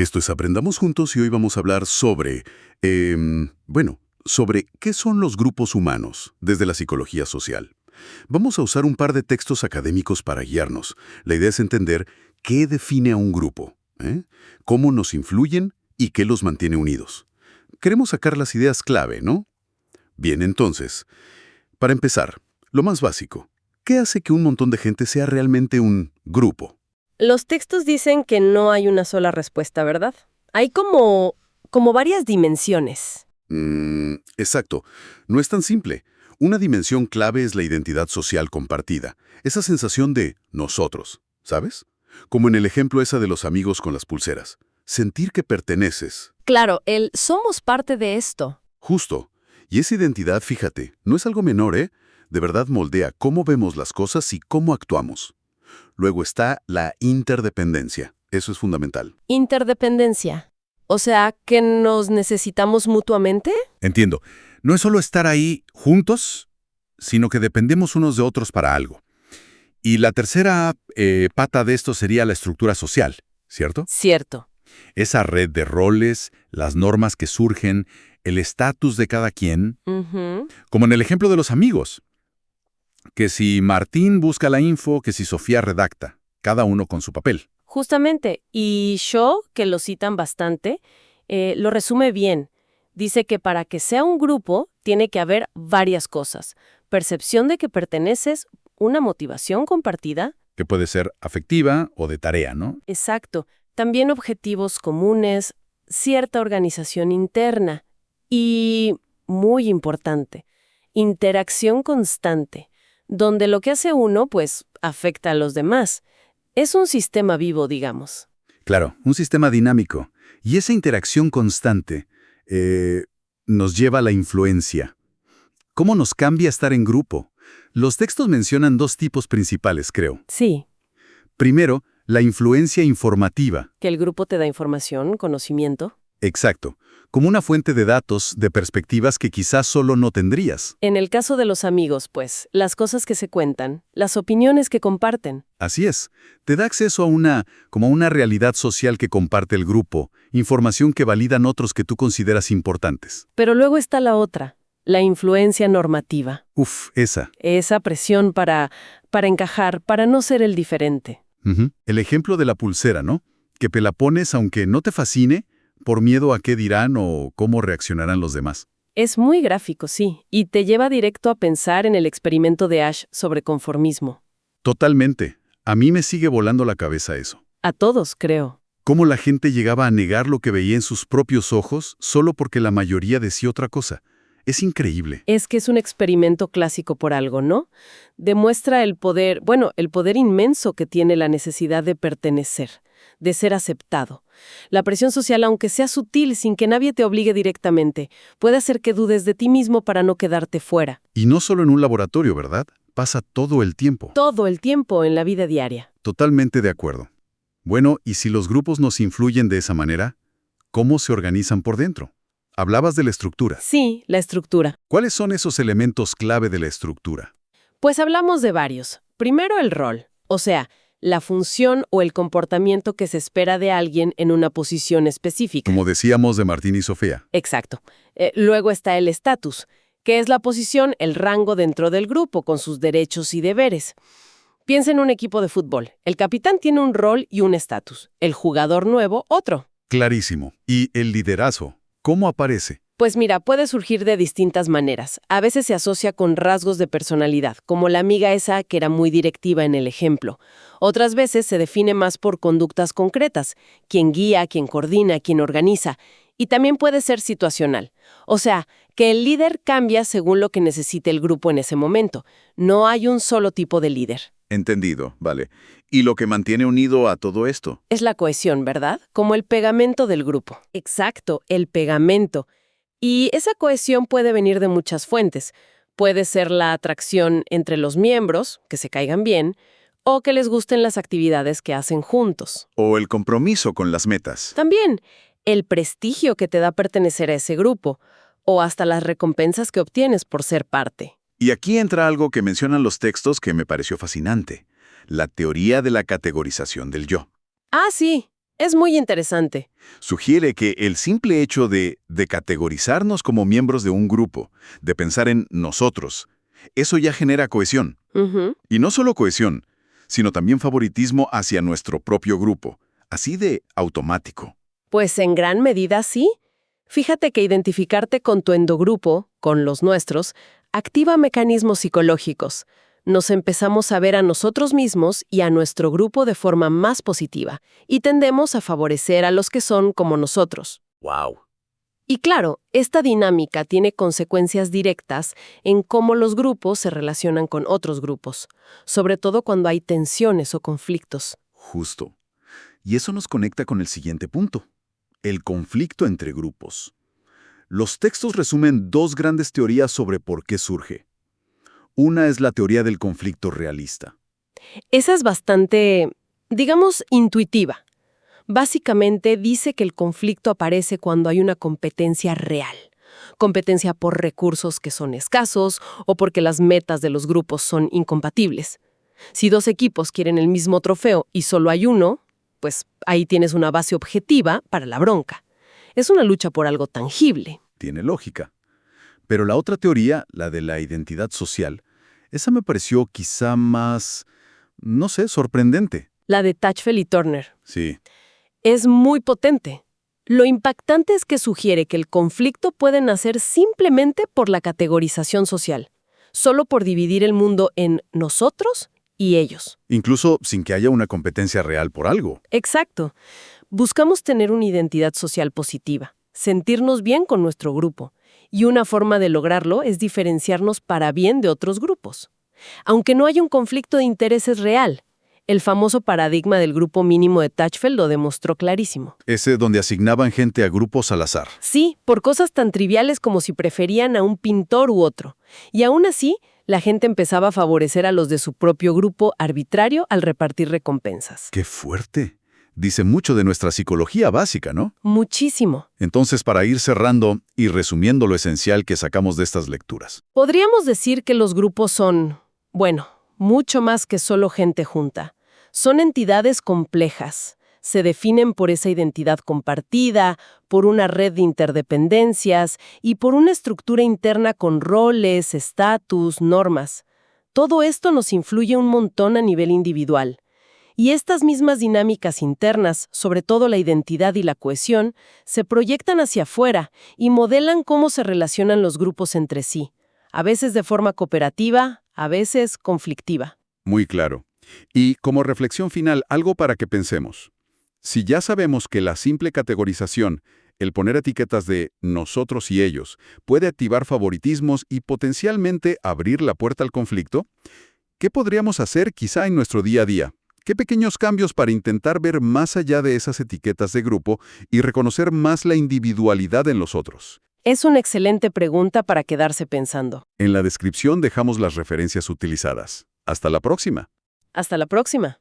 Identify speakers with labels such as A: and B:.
A: Esto es Aprendamos Juntos y hoy vamos a hablar sobre, sobre qué son los grupos humanos desde la psicología social. Vamos a usar un par de textos académicos para guiarnos. La idea es entender qué define a un grupo, cómo nos influyen y qué los mantiene unidos. Queremos sacar las ideas clave, ¿no? Bien, entonces, para empezar, lo más básico, ¿qué hace que un montón de gente sea realmente un grupo?
B: Los textos dicen que no hay una sola respuesta, ¿verdad? Hay como varias dimensiones.
A: Exacto. No es tan simple. Una dimensión clave es la identidad social compartida. Esa sensación de nosotros, ¿sabes? Como en el ejemplo esa de los amigos con las pulseras. Sentir que perteneces.
B: Claro, el somos parte de esto.
A: Justo. Y esa identidad, fíjate, no es algo menor, ¿eh? De verdad moldea cómo vemos las cosas y cómo actuamos. Luego está la interdependencia. Eso es fundamental.
B: Interdependencia. O sea, ¿que nos necesitamos mutuamente?
C: Entiendo. No es solo estar ahí juntos, sino que dependemos unos de otros para algo. Y la tercera pata de esto sería la estructura social, ¿cierto?
B: Cierto.
C: Esa red de roles, las normas que surgen, el estatus de cada quien, como en el ejemplo de los amigos. Que si Martín busca la info, que si Sofía redacta, cada uno con su papel.
B: Justamente. Y Shaw, que lo citan bastante, lo resume bien. Dice que para que sea un grupo, tiene que haber varias cosas. Percepción de que perteneces, una motivación compartida.
C: Que puede ser afectiva o de tarea, ¿no?
B: Exacto. También objetivos comunes, cierta organización interna. Y, muy importante, interacción constante, donde lo que hace uno, pues, afecta a los demás. Es un sistema vivo, digamos.
C: Claro, un sistema dinámico. Y esa interacción constante nos lleva a la influencia. ¿Cómo nos cambia estar en grupo? Los textos mencionan dos tipos principales, creo.
B: Sí,
C: Primero, la influencia informativa.
B: que el grupo te da información, conocimiento.
C: Exacto. Como una fuente de datos, de perspectivas que quizás solo no tendrías.
B: En el caso de los amigos, pues, las cosas que se cuentan, las opiniones que comparten.
C: Así es. Te da acceso a como una realidad social que comparte el grupo, información que validan otros que tú consideras importantes.
B: Pero luego está la otra, la influencia normativa.
C: Esa.
B: Esa presión para encajar, para no ser el diferente.
C: El ejemplo de la pulsera, ¿no? Que te la pones aunque no te fascine, por miedo a qué dirán o cómo reaccionarán los demás.
B: Es muy gráfico, sí, y te lleva directo a pensar en el experimento de Ash sobre conformismo.
C: Totalmente. A mí me sigue volando la cabeza eso.
B: A todos, creo.
C: Cómo la gente llegaba a negar lo que veía en sus propios ojos solo porque la mayoría decía otra cosa. Es increíble.
B: Es que es un experimento clásico por algo, ¿no? Demuestra el poder inmenso que tiene la necesidad de pertenecer, de ser aceptado. La presión social, aunque sea sutil, sin que nadie te obligue directamente, puede hacer que dudes de ti mismo para no quedarte fuera.
C: Y no solo en un laboratorio, ¿verdad? Pasa todo el tiempo.
B: Todo el tiempo en la vida diaria.
C: Totalmente de acuerdo. Bueno, y si los grupos nos influyen de esa manera, ¿cómo se organizan por dentro? Hablabas de la estructura.
B: Sí, la estructura.
C: ¿Cuáles son esos elementos clave de la estructura?
B: Pues hablamos de varios. Primero el rol, o sea, la función o el comportamiento que se espera de alguien en una posición específica.
C: Como decíamos de Martín y Sofía.
B: Exacto. Luego está el estatus, que es la posición, el rango dentro del grupo, con sus derechos y deberes. Piensa en un equipo de fútbol. El capitán tiene un rol y un estatus. El jugador nuevo, otro.
C: Clarísimo. ¿Y el liderazgo? ¿Cómo aparece?
B: Pues mira, puede surgir de distintas maneras. A veces se asocia con rasgos de personalidad, como la amiga esa que era muy directiva en el ejemplo. Otras veces se define más por conductas concretas, quien guía, quien coordina, quien organiza. Y también puede ser situacional. O sea, que el líder cambia según lo que necesite el grupo en ese momento. No hay un solo tipo de líder.
A: Entendido, vale. ¿Y lo que mantiene unido a todo esto?
B: Es la cohesión, ¿verdad? Como el pegamento del grupo. Exacto, el pegamento. Y esa cohesión puede venir de muchas fuentes. Puede ser la atracción entre los miembros, que se caigan bien, o que les gusten las actividades que hacen juntos.
A: ¿O el compromiso con las metas?
B: También, el prestigio que te da pertenecer a ese grupo, o hasta las recompensas que obtienes por ser parte.
A: Y aquí entra algo que mencionan los textos que me pareció fascinante. La teoría de la categorización del yo.
B: Ah, sí. Es muy interesante.
A: Sugiere que el simple hecho de categorizarnos como miembros de un grupo, de pensar en nosotros, eso ya genera cohesión.
B: Ujú.
A: Y no solo cohesión, sino también favoritismo hacia nuestro propio grupo, así de automático.
B: Pues en gran medida sí. Fíjate que identificarte con tu endogrupo, con los nuestros, activa mecanismos psicológicos. Nos empezamos a ver a nosotros mismos y a nuestro grupo de forma más positiva, y tendemos a favorecer a los que son como nosotros.
A: ¡Wow!
B: Y claro, esta dinámica tiene consecuencias directas en cómo los grupos se relacionan con otros grupos, sobre todo cuando hay tensiones o conflictos.
A: Justo. Y eso nos conecta con el siguiente punto: el conflicto entre grupos. Los textos resumen dos grandes teorías sobre por qué surge. Una es la teoría del conflicto realista.
B: Esa es bastante, digamos, intuitiva. Básicamente dice que el conflicto aparece cuando hay una competencia real. Competencia por recursos que son escasos o porque las metas de los grupos son incompatibles. Si dos equipos quieren el mismo trofeo y solo hay uno, pues ahí tienes una base objetiva para la bronca. Es una lucha por algo tangible.
A: Tiene lógica. Pero la otra teoría, la de la identidad social, esa me pareció quizá más, no sé, sorprendente.
B: La de Tachfeld y Turner.
A: Sí.
B: Es muy potente. Lo impactante es que sugiere que el conflicto puede nacer simplemente por la categorización social, solo por dividir el mundo en nosotros y ellos.
A: Incluso sin que haya una competencia real por algo.
B: Exacto. Buscamos tener una identidad social positiva, sentirnos bien con nuestro grupo, y una forma de lograrlo es diferenciarnos para bien de otros grupos. Aunque no haya un conflicto de intereses real, el famoso paradigma del grupo mínimo de Tachfeld lo demostró clarísimo.
A: Ese donde asignaban gente a grupos al azar.
B: Sí, por cosas tan triviales como si preferían a un pintor u otro. Y aún así, la gente empezaba a favorecer a los de su propio grupo arbitrario al repartir recompensas.
A: ¡Qué fuerte! Dice mucho de nuestra psicología básica, ¿no?
B: Muchísimo.
A: Entonces, para ir cerrando y resumiendo lo esencial que sacamos de estas lecturas.
B: Podríamos decir que los grupos son, bueno, mucho más que solo gente junta. Son entidades complejas. Se definen por esa identidad compartida, por una red de interdependencias y por una estructura interna con roles, estatus, normas. Todo esto nos influye un montón a nivel individual. Y estas mismas dinámicas internas, sobre todo la identidad y la cohesión, se proyectan hacia afuera y modelan cómo se relacionan los grupos entre sí, a veces de forma cooperativa, a veces conflictiva.
A: Muy claro. Y como reflexión final, algo para que pensemos. Si ya sabemos que la simple categorización, el poner etiquetas de nosotros y ellos, puede activar favoritismos y potencialmente abrir la puerta al conflicto, ¿qué podríamos hacer quizá en nuestro día a día? ¿Qué pequeños cambios para intentar ver más allá de esas etiquetas de grupo y reconocer más la individualidad en los otros?
B: Es una excelente pregunta para quedarse pensando.
A: En la descripción dejamos las referencias utilizadas. Hasta la próxima.
B: Hasta la próxima.